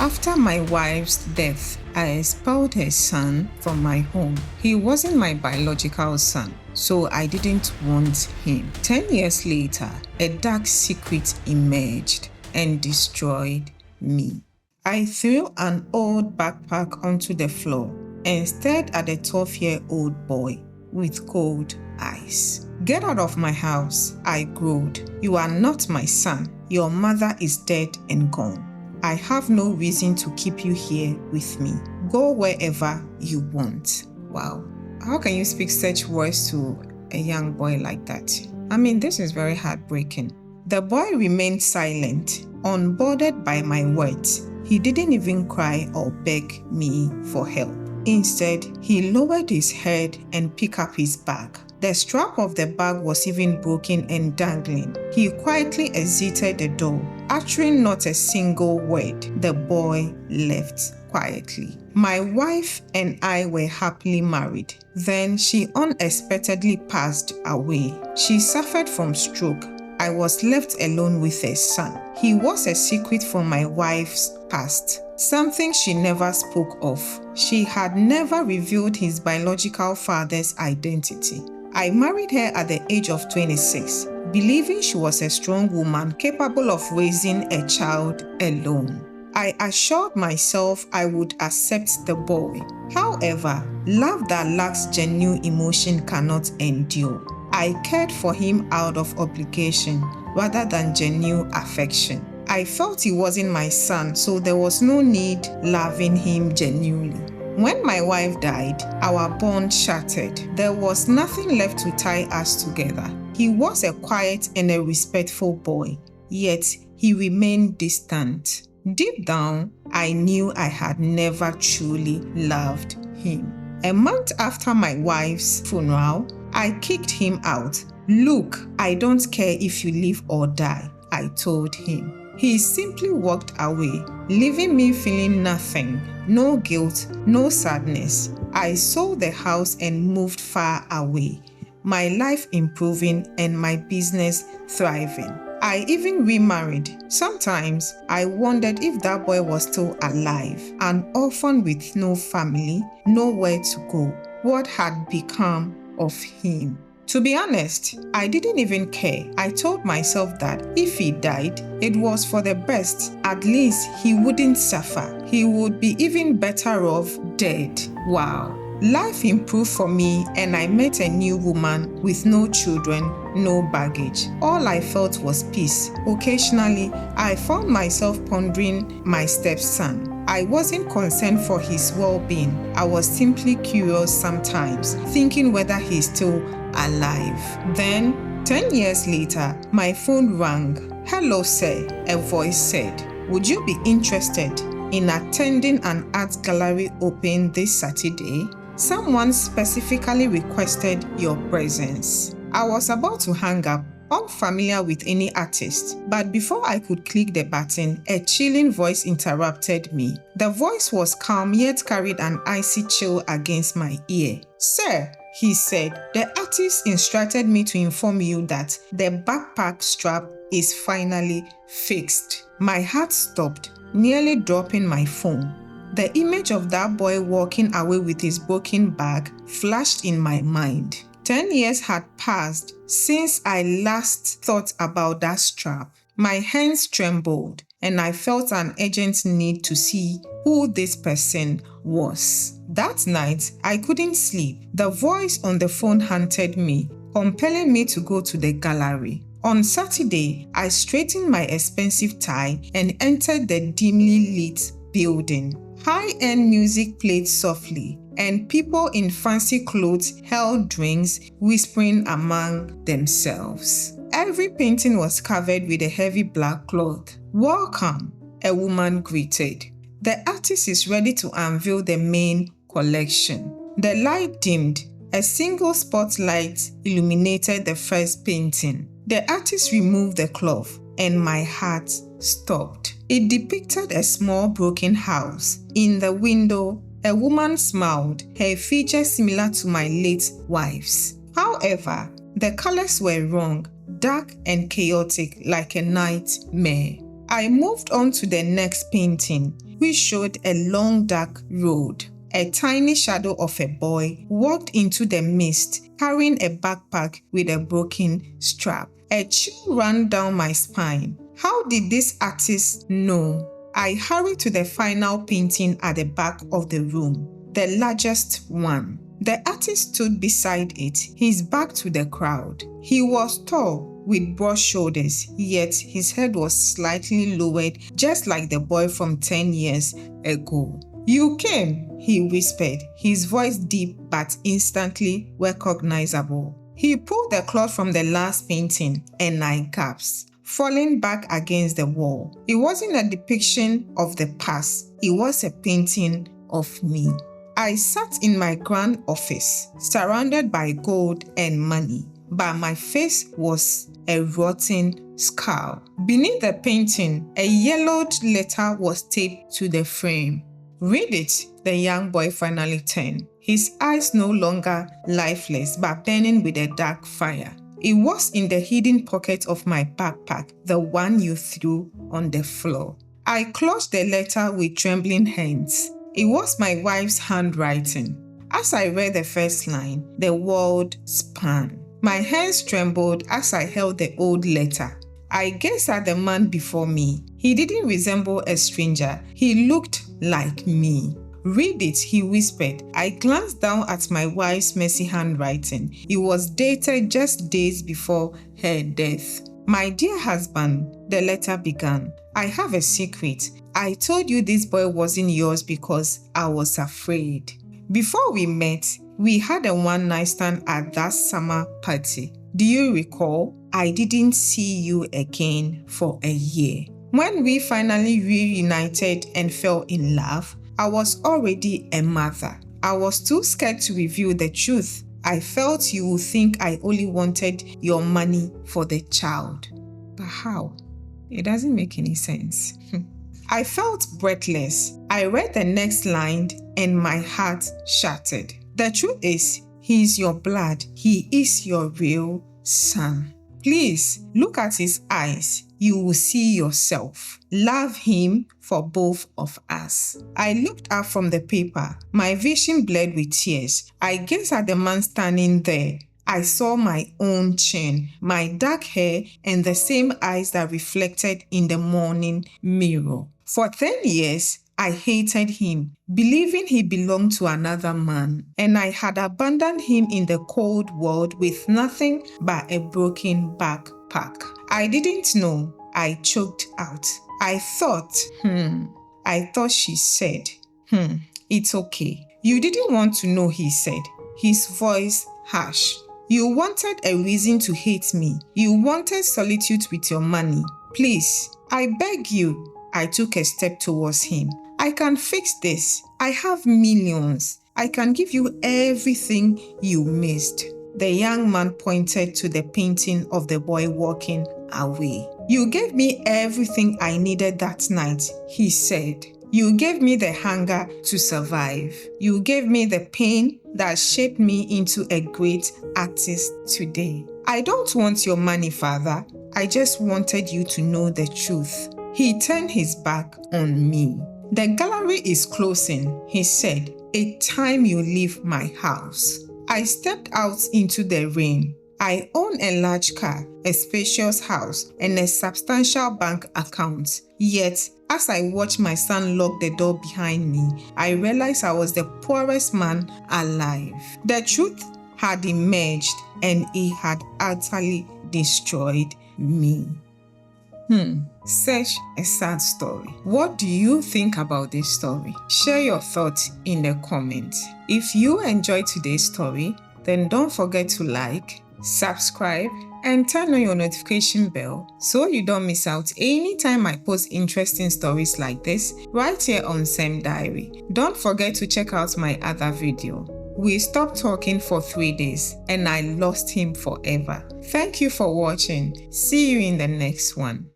After my wife's death, I expelled her son from my home. He wasn't my biological son, so I didn't want him. 10 years later, a dark secret emerged and destroyed me. I threw an old backpack onto the floor and stared at the 12-year-old boy with cold eyes. "Get out of my house," I growled. "You are not my son. Your mother is dead and gone. I have no reason to keep you here with me. Go wherever you want." Wow. How can you speak such words to a young boy like that? I mean, this is very heartbreaking. The boy remained silent, unbothered by my words. He didn't even cry or beg me for help. Instead, he lowered his head and picked up his bag. The strap of the bag was even broken and dangling. He quietly exited the door, uttering not a single word. The boy left quietly. My wife and I were happily married. Then she unexpectedly passed away. She suffered from stroke. I was left alone with a son. He was a secret from my wife's past, something she never spoke of. She had never revealed his biological father's identity. I married her at the age of 26, believing she was a strong woman capable of raising a child alone. I assured myself I would accept the boy. However, love that lacks genuine emotion cannot endure. I cared for him out of obligation rather than genuine affection. I felt he wasn't my son, so there was no need loving him genuinely. When my wife died, our bond shattered. There was nothing left to tie us together. He was a quiet and a respectful boy, yet he remained distant. Deep down, I knew I had never truly loved him. A month after my wife's funeral, I kicked him out. "Look, I don't care if you live or die," I told him. He simply walked away, leaving me feeling nothing, no guilt, no sadness. I sold the house and moved far away, my life improving and my business thriving. I even remarried. Sometimes I wondered if that boy was still alive, an orphan with no family, nowhere to go. What had become of him? To be honest, I didn't even care. I told myself that if he died, it was for the best. At least he wouldn't suffer. He would be even better off dead. Wow. Life improved for me and I met a new woman with no children, no baggage. All I felt was peace. Occasionally, I found myself pondering my stepson. I wasn't concerned for his well-being. I was simply curious sometimes, thinking whether he's still alive. Then, 10 years later, my phone rang. "Hello, sir," a voice said. "Would you be interested in attending an art gallery open this Saturday? Someone specifically requested your presence." I was about to hang up, unfamiliar with any artist, but before I could click the button, a chilling voice interrupted me. The voice was calm yet carried an icy chill against my ear. "Sir," he said, "the artist instructed me to inform you that the backpack strap is finally fixed." My heart stopped, nearly dropping my phone. The image of that boy walking away with his broken bag flashed in my mind. 10 years had passed since I last thought about that strap. My hands trembled and I felt an urgent need to see who this person was. That night, I couldn't sleep. The voice on the phone haunted me, compelling me to go to the gallery. On Saturday, I straightened my expensive tie and entered the dimly lit building. High-end music played softly, and people in fancy clothes held drinks, whispering among themselves. Every painting was covered with a heavy black cloth. "Welcome," a woman greeted. "The artist is ready to unveil the main collection." The light dimmed. A single spotlight illuminated the first painting. The artist removed the cloth, and my heart stopped. It depicted a small broken house. In the window, a woman smiled, her features similar to my late wife's. However, the colors were wrong, dark and chaotic like a nightmare. I moved on to the next painting, which showed a long dark road. A tiny shadow of a boy walked into the mist, carrying a backpack with a broken strap. A chill ran down my spine. How did this artist know? I hurried to the final painting at the back of the room, the largest one. The artist stood beside it, his back to the crowd. He was tall, with broad shoulders, yet his head was slightly lowered, just like the boy from 10 years ago. "You came," he whispered, his voice deep but instantly recognizable. He pulled the cloth from the last painting and I gasped, falling back against the wall. It wasn't a depiction of the past, it was a painting of me. I sat in my grand office, surrounded by gold and money, but my face was a rotten scowl. Beneath the painting, a yellowed letter was taped to the frame. "Read it," the young boy finally turned, his eyes no longer lifeless but burning with a dark fire. It was in the hidden pocket of my backpack, the one you threw on the floor. I clutched the letter with trembling hands. It was my wife's handwriting. As I read the first line, the world spun. My hands trembled as I held the old letter. I gazed at the man before me. He didn't resemble a stranger. He looked like me. "Read it," he whispered. I glanced down at my wife's messy handwriting. It was dated just days before her death. "My dear husband," the letter began, "I have a secret. I told you this boy wasn't yours because I was afraid. Before we met, we had a one-night stand at that summer party. Do you recall? I didn't see you again for a year. When we finally reunited and fell in love, I was already a mother. I was too scared to reveal the truth. I felt you would think I only wanted your money for the child." But how? It doesn't make any sense. I felt breathless. I read the next line and my heart shattered. "The truth is, he is your blood. He is your real son. Please look at his eyes. You will see yourself. Love him for both of us." I looked up from the paper. My vision blurred with tears. I gazed at the man standing there. I saw my own chin, my dark hair, and the same eyes that reflected in the morning mirror. For 10 years, I hated him, believing he belonged to another man, and I had abandoned him in the cold world with nothing but a broken backpack. I didn't know. I choked out. I thought she said, "It's okay." "You didn't want to know," he said, his voice harsh. "You wanted a reason to hate me. You wanted solitude with your money. Please, I beg you." I took a step towards him. "I can fix this. I have millions. I can give you everything you missed." The young man pointed to the painting of the boy walking away. "You gave me everything I needed that night," he said. "You gave me the hunger to survive. You gave me the pain that shaped me into a great artist today. I don't want your money, Father. I just wanted you to know the truth." He turned his back on me. "The gallery is closing," he said. "It's time you leave my house." I stepped out into the rain. I own a large car, a spacious house, and a substantial bank account. Yet, as I watched my son lock the door behind me, I realized I was the poorest man alive. The truth had emerged, and it had utterly destroyed me. Such a sad story. What do you think about this story? Share your thoughts in the comments. If you enjoyed today's story, then don't forget to like, subscribe, and turn on your notification bell so you don't miss out anytime I post interesting stories like this right here on Sem Diary. Don't forget to check out my other video. We stopped talking for 3 days and I lost him forever. Thank you for watching. See you in the next one.